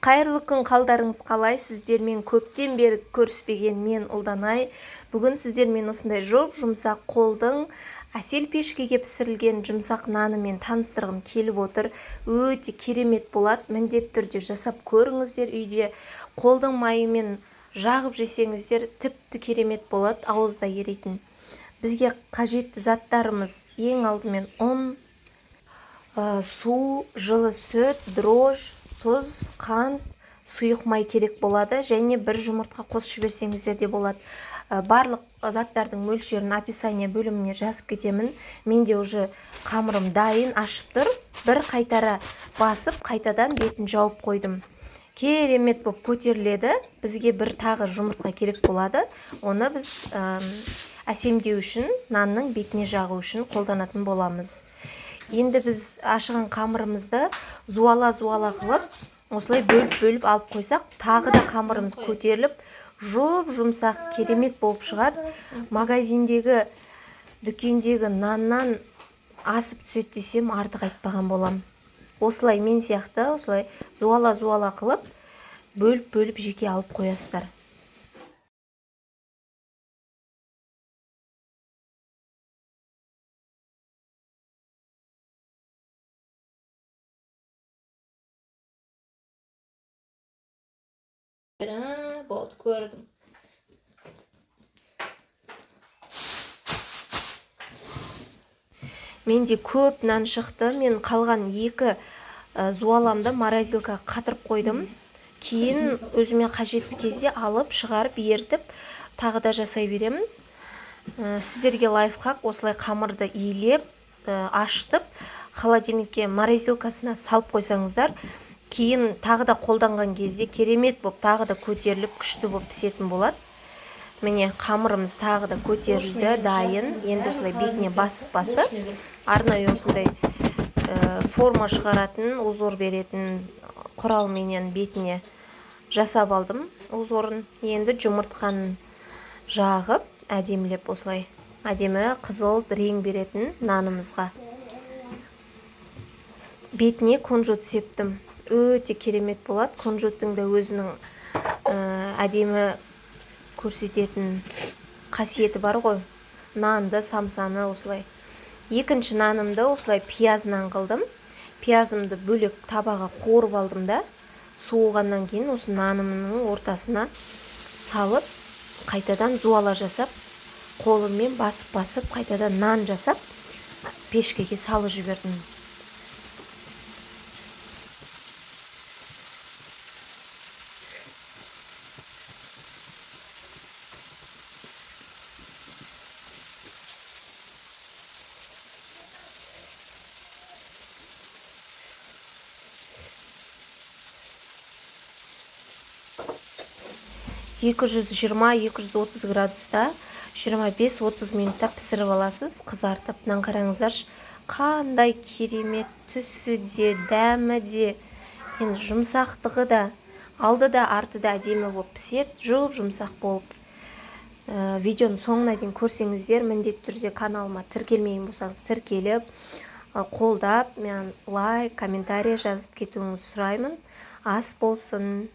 Қайырлы күн, қалдарыңыз қалай? Сіздермен көптен бері көріспеген мен Ұлданай. Бүгін сіздермен осындай жұмсақ қолдың әсел пешкеге пісірілген жұмсақ нанымен таныстырғым келіп отыр. Өте керемет болады. Міндетті түрде жасап көріңіздер үйде. Қолдың майымен жағып жесеңіздер тіпті керемет болады, ауызда еритін. Бізге қажетті заттарымыз ең алдымен ұн, су, жылы сүт, дрожж, тұз, қант, сұйық май керек болады, және бір жұмыртқа қосып жіберсеңіздер де болады. Барлық заттардың мөлшерін описание бөліміне жазып кетемін. Менде уже қамырым дайын, ашып тұр. Бір қайтара басып, қайтадан бетін жауып қойдым. Керемет болып көтеріледі. Бізге бір тағы жұмыртқа керек болады. Оны біз әсемдеу үшін, нанның бетіне жағу үшін қолданатын боламыз. Енді біз ашыған қамырымызды зуала қылып, осылай бөліп алып қойсақ, тағы да қамырымыз көтеріліп, жұмсақ керемет болып шығады. Магазиндегі, дүкендегі наннан асып түседі десем, артық айтпаған болам. Осылай мен сияқты, осылай зуала қылып, бөліп жеке алып қоясыздар. Болды, көрдім. Менде көп нан шықты. Мен қалған екі зуаламды морозилкаға қатырып қойдым. Кейін өзіме қажетті кезде алып, шығарып, ертіп, тағы да жасай беремін. Сіздерге лайфхак: осылай қамырды иілеп, ашытып, холодильникке, морозилкасына салып қойсаңыздар, кейін тағы да қолданған кезде керемет болып, тағы да көтеріліп, күшті болып пісетін болады. Міне, қамырымыз тағы да көтерілді, дайын. Енді осылай бетіне басып, арнайы осындай форма шығаратын, узор беретін құралменен бетіне жасап алдым узорын. Енді жұмыртқаны жағып, әдемілеп, осылай әдемі қызыл рең беретін нанымызға бетіне кунжут септім. Өте керемет болады. Кунжуттың да өзінің әдемі көрсететін қасиеті бар ғой. Нанды, самсаны осылай. Екінші нанымды осылай пиязынан қылдым. Пиязымды бөлек табаға қорып алдым да, суығаннан кейін осы нанымның ортасына салып, қайтадан зуала жасап, қолыммен басып, қайтадан нан жасап, пешкеге салып жібердім. Екі 220-230 градуста 25-30 минутта пісіріп аласыз, қызартып. Нан қараңыздаршы, қандай керемет, түсі де, дәмі де, жұмсақтығы да, алды да арты да әдемі болып піседі, жұмсақ болып. Видеоның соңына дейін көрсеңіздер, міндетті түрде каналыма тіркелмеген болсаңыз тіркеліп, қолдап, мен лайк, комментарий жазып кетуіңізді сұраймын. Ас болсын.